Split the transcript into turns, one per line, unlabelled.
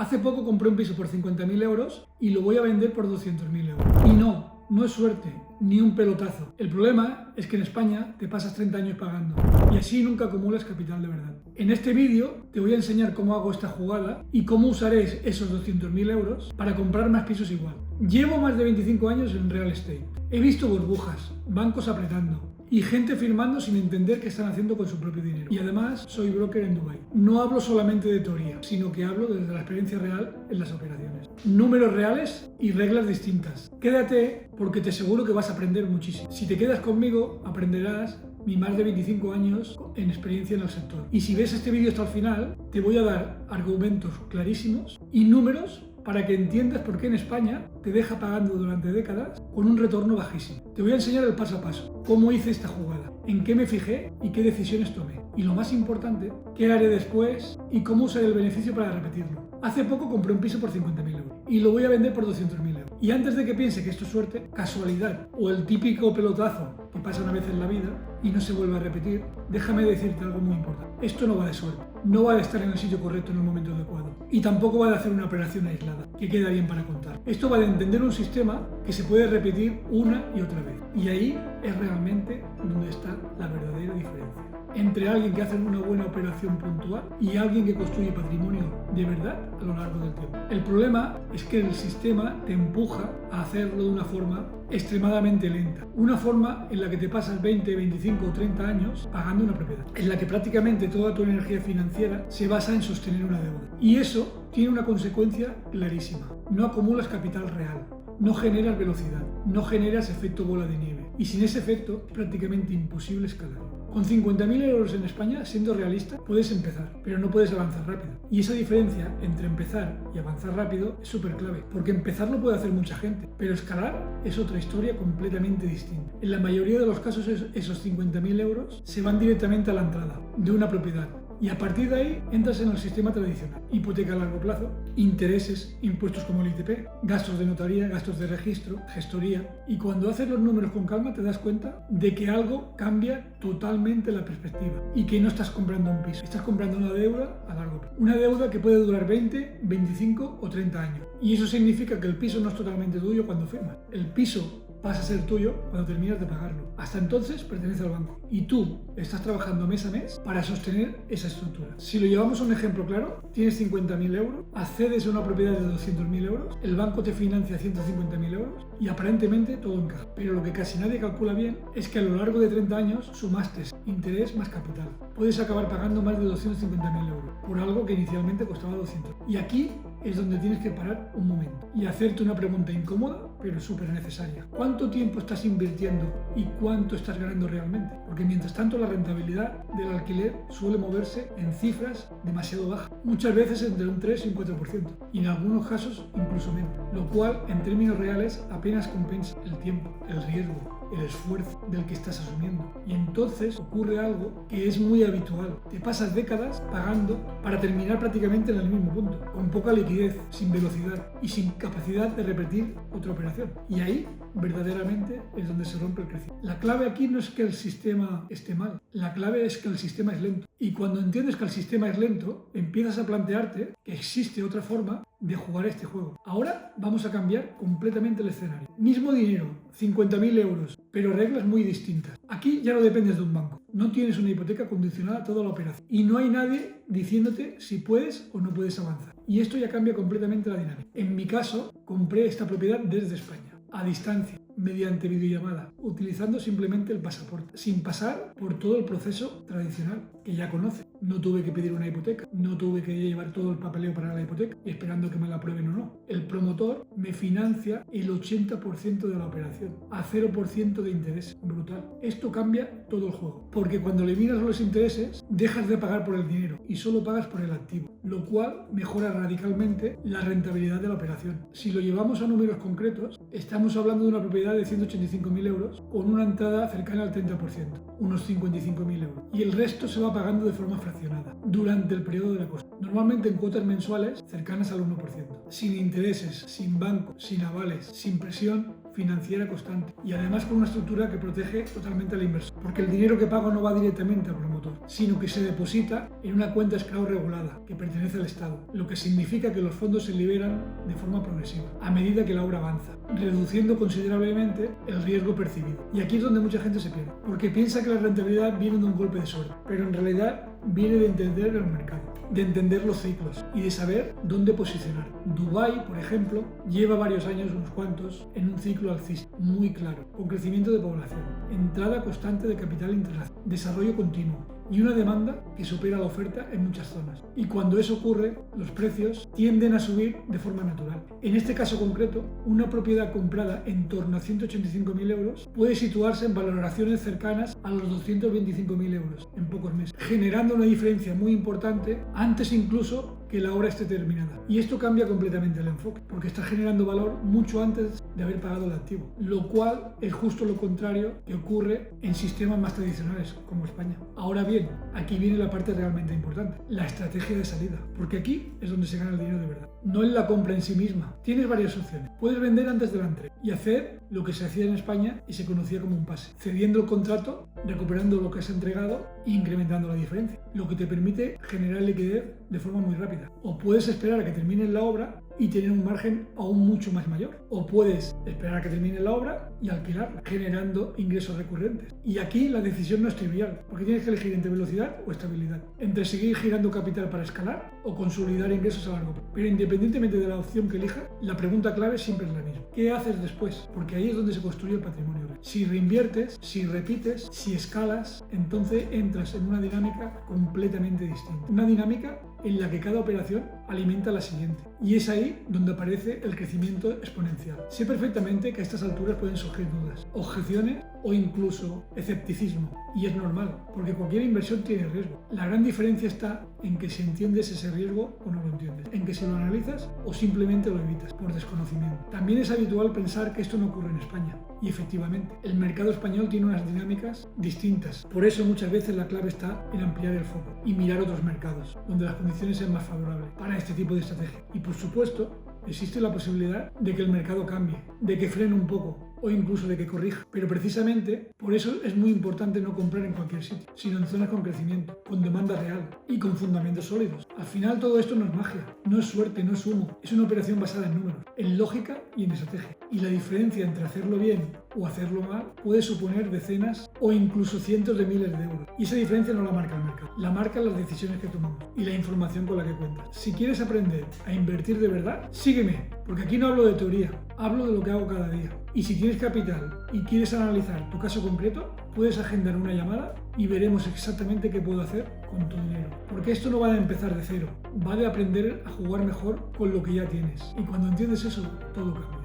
Hace poco compré un piso por 50.000 euros y lo voy a vender por 200.000 euros. Y no es suerte, ni un pelotazo. El problema es que en España te pasas 30 años pagando y así nunca acumulas capital de verdad. En este vídeo te voy a enseñar cómo hago esta jugada y cómo usaré esos 200.000 euros para comprar más pisos igual. Llevo más de 25 años en real estate. He visto burbujas, bancos apretando y gente firmando sin entender qué están haciendo con su propio dinero. Y además soy broker en Dubai. No hablo solamente de teoría, sino que hablo desde la experiencia real en las operaciones. Números reales y reglas distintas. Quédate porque te aseguro que vas a aprender muchísimo. Si te quedas conmigo, aprenderás mi más de 25 años en experiencia en el sector. Y si ves este vídeo hasta el final, te voy a dar argumentos clarísimos y números para que entiendas por qué en España te deja pagando durante décadas con un retorno bajísimo. Te voy a enseñar el paso a paso, cómo hice esta jugada, en qué me fijé y qué decisiones tomé. Y lo más importante, qué haré después y cómo usaré el beneficio para repetirlo. Hace poco compré un piso por 50.000 euros y lo voy a vender por 200.000 euros. Y antes de que piense que esto es suerte, casualidad o el típico pelotazo que pasa una vez en la vida y no se vuelve a repetir, déjame decirte algo muy importante. Esto no va de suerte, no va de estar en el sitio correcto en el momento adecuado y tampoco va de hacer una operación aislada que queda bien para contar. Esto va de entender un sistema que se puede repetir una y otra vez. Y ahí es realmente donde está la verdadera diferencia entre alguien que hace una buena operación puntual y alguien que construye patrimonio de verdad a lo largo del tiempo. El problema es que el sistema te empuja a hacerlo de una forma extremadamente lenta. Una forma en la que te pasas 20, 25 o 30 años pagando una propiedad. En la que prácticamente toda tu energía financiera se basa en sostener una deuda. Y eso tiene una consecuencia clarísima. No acumulas capital real. No generas velocidad. No generas efecto bola de nieve. Y sin ese efecto es prácticamente imposible escalar. Con 50.000 euros en España, siendo realista, puedes empezar, pero no puedes avanzar rápido. Y esa diferencia entre empezar y avanzar rápido es súper clave, porque empezar lo puede hacer mucha gente, pero escalar es otra historia completamente distinta. En la mayoría de los casos esos 50.000 euros se van directamente a la entrada de una propiedad. Y a partir de ahí entras en el sistema tradicional. Hipoteca a largo plazo, intereses, impuestos como el ITP, gastos de notaría, gastos de registro, gestoría. Y cuando haces los números con calma te das cuenta de que algo cambia totalmente la perspectiva y que no estás comprando un piso, estás comprando una deuda a largo plazo. Una deuda que puede durar 20, 25 o 30 años. Y eso significa que el piso no es totalmente tuyo cuando firmas. El piso pasa a ser tuyo cuando terminas de pagarlo. Hasta entonces pertenece al banco y tú estás trabajando mes a mes para sostener esa estructura. Si lo llevamos a un ejemplo claro, tienes 50.000 euros, accedes a una propiedad de 200.000 euros, el banco te financia 150.000 euros y aparentemente todo encaja. Pero lo que casi nadie calcula bien es que a lo largo de 30 años sumaste interés más capital. Puedes acabar pagando más de 250.000 euros por algo que inicialmente costaba 200. Y aquí es donde tienes que parar un momento y hacerte una pregunta incómoda pero súper necesaria. ¿Cuánto tiempo estás invirtiendo y cuánto estás ganando realmente? Porque mientras tanto la rentabilidad del alquiler suele moverse en cifras demasiado bajas, muchas veces entre un 3 y un 4% y en algunos casos incluso menos, lo cual en términos reales apenas compensa el tiempo, el riesgo, el esfuerzo del que estás asumiendo. Y entonces ocurre algo que es muy habitual. Te pasas décadas pagando para terminar prácticamente en el mismo punto, con poca liquidez, sin velocidad y sin capacidad de repetir otra operación. Y ahí verdaderamente es donde se rompe el crecimiento. La clave aquí no es que el sistema esté mal, la clave es que el sistema es lento. Y cuando entiendes que el sistema es lento, empiezas a plantearte que existe otra forma de jugar este juego. Ahora vamos a cambiar completamente el escenario. Mismo dinero, 50.000 euros, pero reglas muy distintas. Aquí ya no dependes de un banco. No tienes una hipoteca condicionada a toda la operación. Y no hay nadie diciéndote si puedes o no puedes avanzar. Y esto ya cambia completamente la dinámica. En mi caso, compré esta propiedad desde España, a distancia, mediante videollamada, utilizando simplemente el pasaporte, sin pasar por todo el proceso tradicional que ya conoce. No tuve que pedir una hipoteca, no tuve que llevar todo el papeleo para la hipoteca, esperando que me la aprueben o no. El promotor me financia el 80% de la operación, a 0% de interés. Brutal. Esto cambia todo el juego, porque cuando le miras los intereses, dejas de pagar por el dinero y solo pagas por el activo, lo cual mejora radicalmente la rentabilidad de la operación. Si lo llevamos a números concretos, estamos hablando de una propiedad de 185.000 euros con una entrada cercana al 30%, unos 55.000 euros. Y el resto se va pagando de forma fraccionada durante el periodo de la cosa. Normalmente en cuotas mensuales cercanas al 1%. Sin intereses, sin banco, sin avales, sin presión financiera constante y además con una estructura que protege totalmente al inversor, porque el dinero que pago no va directamente al promotor, sino que se deposita en una cuenta escrow regulada que pertenece al Estado, lo que significa que los fondos se liberan de forma progresiva a medida que la obra avanza, reduciendo considerablemente el riesgo percibido. Y aquí es donde mucha gente se pierde, porque piensa que la rentabilidad viene de un golpe de suerte, pero en realidad viene de entender el mercado, de entender los ciclos y de saber dónde posicionar. Dubái, por ejemplo, lleva varios años, unos cuantos, en un ciclo alcista muy claro, con crecimiento de población, entrada constante de capital internacional, desarrollo continuo y una demanda que supera la oferta en muchas zonas. Y cuando eso ocurre, los precios tienden a subir de forma natural. En este caso concreto, una propiedad comprada en torno a 185.000 euros puede situarse en valoraciones cercanas a los 225.000 euros en pocos meses, generando una diferencia muy importante antes incluso que la obra esté terminada. Y esto cambia completamente el enfoque, porque está generando valor mucho antes de haber pagado el activo, lo cual es justo lo contrario que ocurre en sistemas más tradicionales como España. Ahora bien, aquí viene la parte realmente importante, la estrategia de salida, porque aquí es donde se gana el dinero de verdad, no en la compra en sí misma. Tienes varias opciones. Puedes vender antes de la entrega y hacer lo que se hacía en España y se conocía como un pase, cediendo el contrato, recuperando lo que has entregado e incrementando la diferencia, lo que te permite generar liquidez de forma muy rápida. O puedes esperar a que termine la obra y tener un margen aún mucho más mayor. O puedes esperar a que termine la obra y alquilarla, generando ingresos recurrentes. Y aquí la decisión no es trivial, porque tienes que elegir entre velocidad o estabilidad, entre seguir girando capital para escalar o consolidar ingresos a largo plazo. Pero independientemente de la opción que elijas, la pregunta clave siempre es la misma. ¿Qué haces después? Porque ahí es donde se construye el patrimonio. Si reinviertes, si repites, si escalas, entonces entras en una dinámica completamente distinta. Una dinámica en la que cada operación alimenta a la siguiente. Y es ahí donde aparece el crecimiento exponencial. Sé perfectamente que a estas alturas pueden surgir dudas, objeciones o incluso escepticismo. Y es normal, porque cualquier inversión tiene riesgo. La gran diferencia está en que si entiendes ese riesgo o no lo entiendes, en que si lo analizas o simplemente lo evitas por desconocimiento. También es habitual pensar que esto no ocurre en España. Y efectivamente, el mercado español tiene unas dinámicas distintas. Por eso muchas veces la clave está en ampliar el foco y mirar otros mercados, donde las condiciones sean más favorables para este tipo de estrategia. Y por supuesto, existe la posibilidad de que el mercado cambie, de que frene un poco o incluso de que corrija. Pero precisamente por eso es muy importante no comprar en cualquier sitio, sino en zonas con crecimiento, con demanda real y con fundamentos sólidos. Al final todo esto no es magia, no es suerte, no es humo, es una operación basada en números, en lógica y en estrategia. Y la diferencia entre hacerlo bien o hacerlo mal puede suponer decenas o incluso cientos de miles de euros. Y esa diferencia no la marca el mercado, la marcan las decisiones que tomamos y la información con la que cuentas. Si quieres aprender a invertir de verdad, sígueme, porque aquí no hablo de teoría, hablo de lo que hago cada día. Y si tienes capital y quieres analizar tu caso concreto, puedes agendar una llamada y veremos exactamente qué puedo hacer con tu dinero. Porque esto no va de empezar de cero, va de aprender a jugar mejor con lo que ya tienes. Y cuando entiendes eso, todo cambia.